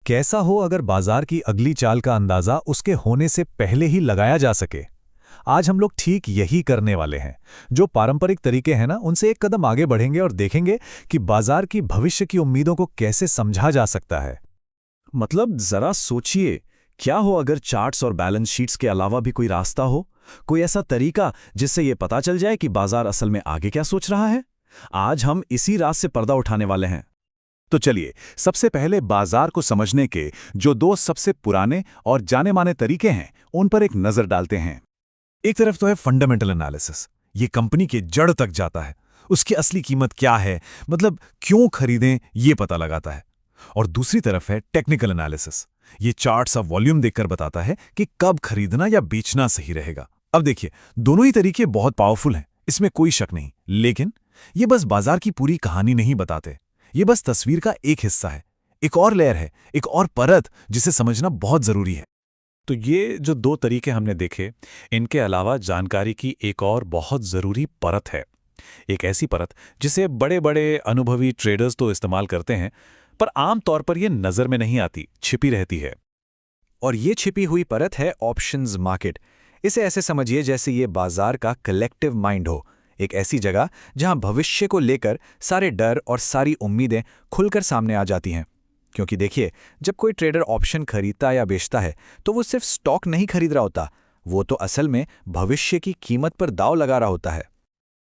कैसा हो अगर बाजार की अगली चाल का अंदाजा उसके होने से पहले ही लगाया जा सके। आज हम लोग ठीक यही करने वाले हैं। जो पारंपरिक तरीके हैं ना, उनसे एक कदम आगे बढ़ेंगे और देखेंगे कि बाजार की भविष्य की उम्मीदों को कैसे समझा जा सकता है। मतलब जरा सोचिए, क्या हो अगर चार्ट्स और बैलेंस शीट्स के अलावा भी कोई रास्ता हो, कोई ऐसा तरीका जिससे ये पता चल जाए कि बाजार असल में आगे क्या सोच रहा है। आज हम इसी रात से पर्दा उठाने वाले हैं। तो चलिए, सबसे पहले बाजार को समझने के जो दो सबसे पुराने और जाने माने तरीके हैं उन पर एक नजर डालते हैं। एक तरफ तो है फंडामेंटल एनालिसिस। ये कंपनी के जड़ तक जाता है, उसकी असली कीमत क्या है, मतलब क्यों खरीदें, ये पता लगाता है। और दूसरी तरफ है टेक्निकल एनालिसिस। ये चार्ट्स और वॉल्यूम देखकर बताता है कि कब खरीदना या बेचना सही रहेगा। अब देखिए, दोनों ही तरीके बहुत पावरफुल हैं, इसमें कोई शक नहीं। लेकिन ये बस बाजार की पूरी कहानी नहीं बताते। ये बस तस्वीर का एक हिस्सा है, एक और लेयर है, एक और परत जिसे समझना बहुत जरूरी है। तो ये जो दो तरीके हमने देखे, इनके अलावा जानकारी की एक और बहुत ज़रूरी परत है। एक ऐसी परत जिसे बड़े बड़े अनुभवी ट्रेडर्स तो इस्तेमाल करते हैं, पर आम तौर पर यह नज़र में नहीं आती, छिपी रहती है। और ये छिपी हुई परत है ऑप्शंस मार्केट। इसे ऐसे समझिए जैसे ये बाजार का कलेक्टिव माइंड हो, एक ऐसी जगह जहां भविष्य को लेकर सारे डर और सारी उम्मीदें खुलकर सामने आ जाती हैं। क्योंकि देखिए, जब कोई ट्रेडर ऑप्शन खरीदता या बेचता है तो वो सिर्फ स्टॉक नहीं खरीद रहा होता, वो तो असल में भविष्य की कीमत पर दांव लगा रहा होता है।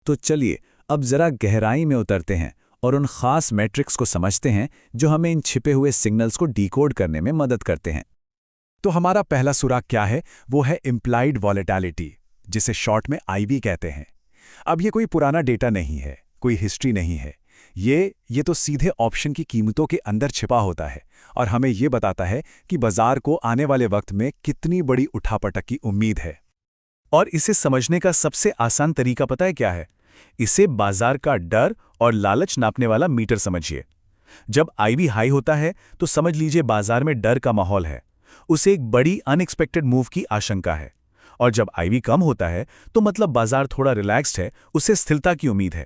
तो चलिए, अब जरा गहराई में उतरते हैं और उन खास मैट्रिक्स को समझते हैं जो हमें इन छिपे हुए सिग्नल्स को डिकोड करने में मदद करते हैं। तो हमारा पहला सुराग क्या है? वो है इम्प्लाइड वॉलेटिलिटी, जिसे शॉर्ट में आईवी कहते हैं। अब ये कोई पुराना डेटा नहीं है, कोई हिस्ट्री नहीं है। ये तो सीधे ऑप्शन की कीमतों के अंदर छिपा होता है और हमें ये बताता है कि बाजार को आने वाले वक्त में कितनी बड़ी उठापटक की उम्मीद है। और इसे समझने का सबसे आसान तरीका पता है क्या है? इसे बाजार का डर और लालच नापने वाला मीटर समझिए। जब आईवी हाई होता है तो समझ लीजिए बाजार में डर का माहौल है, उसे एक बड़ी अनएक्सपेक्टेड मूव की आशंका है। और जब आईवी कम होता है तो मतलब बाजार थोड़ा रिलैक्स्ड है, उसे स्थिरता की उम्मीद है।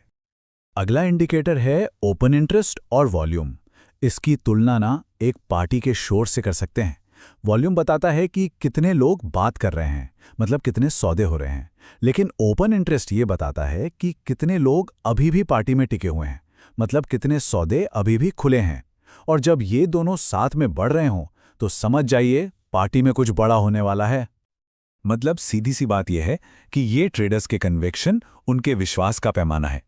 अगला इंडिकेटर है ओपन इंटरेस्ट और वॉल्यूम। इसकी तुलना ना एक पार्टी के शोर से कर सकते हैं। वॉल्यूम बताता है कि कितने लोग बात कर रहे हैं, मतलब कितने सौदे हो रहे हैं। लेकिन ओपन इंटरेस्ट ये बताता है कि कितने लोग अभी भी पार्टी में टिके हुए हैं, मतलब कितने सौदे अभी भी खुले हैं। और जब ये दोनों साथ में बढ़ रहे हों तो समझ जाइए पार्टी में कुछ बड़ा होने वाला है। मतलब सीधी सी बात यह है कि ये ट्रेडर्स के कन्विक्शन, उनके विश्वास का पैमाना है।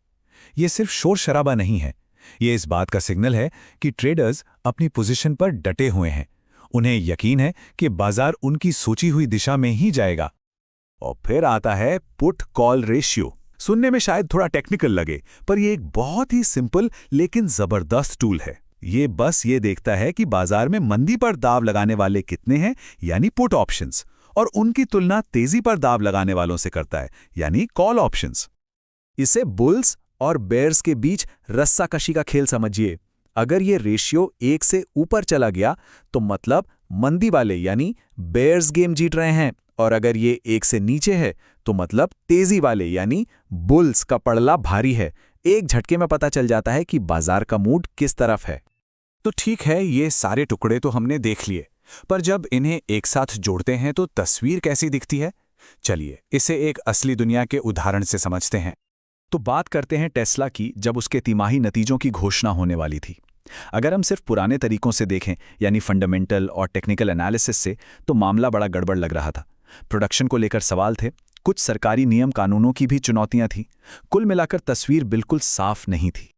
ये सिर्फ शोर शराबा नहीं है, ये इस बात का सिग्नल है कि ट्रेडर्स अपनी पोजीशन पर डटे हुए हैं। उन्हें यकीन है कि बाजार उनकी सोची हुई दिशा में ही जाएगा। और फिर आता है पुट कॉल रेशियो। सुनने में शायद थोड़ा टेक्निकल लगे, पर यह एक बहुत ही सिंपल लेकिन जबरदस्त टूल है। ये बस ये देखता है कि बाजार में मंदी पर दाव लगाने वाले कितने हैं, यानी पुट ऑप्शंस, और उनकी तुलना तेजी पर दाव लगाने वालों से करता है, यानी कॉल ऑप्शंस। इसे बुल्स और बेयर्स के बीच रस्साकशी का खेल समझिए। अगर ये रेशियो 1 से ऊपर चला गया तो मतलब मंदी वाले यानी बेयर्स गेम जीत रहे हैं, और अगर ये 1 से नीचे है तो मतलब तेजी वाले यानी बुल्स का पड़ला भारी है। एक झटके में पता चल जाता है कि बाजार का मूड किस तरफ है। तो ठीक है, ये सारे टुकड़े तो हमने देख लिए, पर जब इन्हें एक साथ जोड़ते हैं तो तस्वीर कैसी दिखती है? चलिए इसे एक असली दुनिया के उदाहरण से समझते हैं। तो बात करते हैं टेस्ला की, जब उसके तिमाही नतीजों की घोषणा होने वाली थी। अगर हम सिर्फ पुराने तरीकों से देखें, यानी फंडामेंटल और टेक्निकल एनालिसिस से, तो मामला बड़ा गड़बड़ लग रहा था। प्रोडक्शन को लेकर सवाल थे, कुछ सरकारी नियम कानूनों की भी चुनौतियां थीं। कुल मिलाकर तस्वीर बिल्कुल साफ नहीं थी।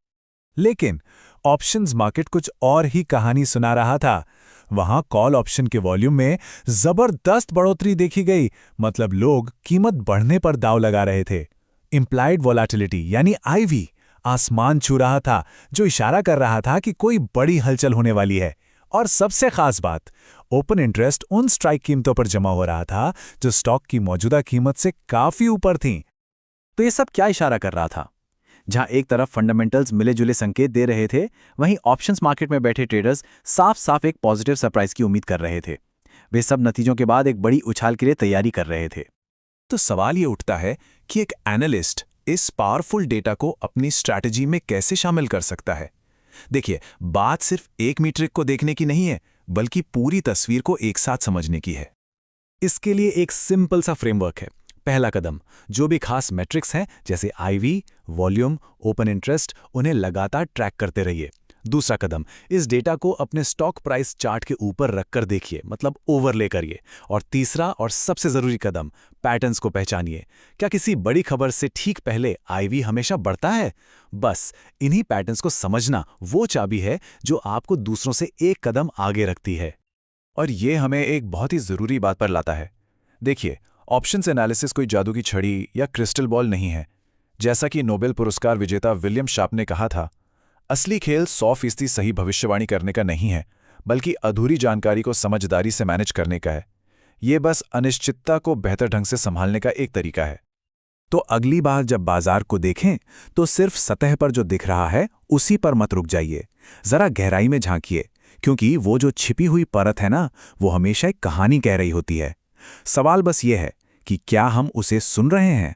लेकिन ऑप्शंस मार्केट कुछ और ही कहानी सुना रहा था। वहां कॉल ऑप्शन के वॉल्यूम में जबरदस्त बढ़ोतरी देखी गई, मतलब लोग कीमत बढ़ने पर दांव लगा रहे थे। इम्प्लाइड वोलेटिलिटी यानी आईवी आसमान छू रहा था, जो इशारा कर रहा था कि कोई बड़ी हलचल होने वाली है। और सबसे खास बात, ओपन इंटरेस्ट उन स्ट्राइक कीमतों पर जमा हो रहा था जो स्टॉक की मौजूदा कीमत से काफी ऊपर थीं। तो ये सब क्या इशारा कर रहा था? जहां एक तरफ फंडामेंटल्स मिले जुले संकेत दे रहे थे, वहीं ऑप्शंस मार्केट में बैठे ट्रेडर्स साफ साफ एक पॉजिटिव सरप्राइज की उम्मीद कर रहे थे। वे सब नतीजों के बाद एक बड़ी उछाल के लिए तैयारी कर रहे थे। तो सवाल ये उठता है कि एक एनालिस्ट इस पावरफुल डेटा को अपनी स्ट्रैटेजी में कैसे शामिल कर सकता है? देखिए, बात सिर्फ एक मीट्रिक को देखने की नहीं है, बल्कि पूरी तस्वीर को एक साथ समझने की है। इसके लिए एक सिंपल सा फ्रेमवर्क है। पहला कदम, जो भी खास मैट्रिक्स हैं जैसे आईवी, वॉल्यूम, ओपन इंटरेस्ट, उन्हें लगातार ट्रैक करते रहिए। दूसरा कदम, इस डेटा को अपने स्टॉक प्राइस चार्ट के ऊपर रखकर देखिए, मतलब ओवरले करिए। और तीसरा और सबसे जरूरी कदम, पैटर्न्स को पहचानिए। क्या किसी बड़ी खबर से ठीक पहले आईवी हमेशा बढ़ता है? बस इन्हीं पैटर्न्स को समझना वो चाबी है जो आपको दूसरों से एक कदम आगे रखती है। और ये हमें एक बहुत ही ज़रूरी बात पर लाता है। देखिए, ऑप्शंस एनालिसिस कोई जादू की छड़ी या क्रिस्टल बॉल नहीं है। जैसा कि नोबेल पुरस्कार विजेता विलियम शार्प ने कहा था, असली खेल 100% सही भविष्यवाणी करने का नहीं है, बल्कि अधूरी जानकारी को समझदारी से मैनेज करने का है। ये बस अनिश्चितता को बेहतर ढंग से संभालने का एक तरीका है। तो अगली बार जब बाजार को देखें तो सिर्फ सतह पर जो दिख रहा है उसी पर मत रुक जाइए, जरा गहराई में झांकिए, क्योंकि वो जो छिपी हुई परत है ना, वो हमेशा एक कहानी कह रही होती है। सवाल बस ये है कि क्या हम उसे सुन रहे हैं?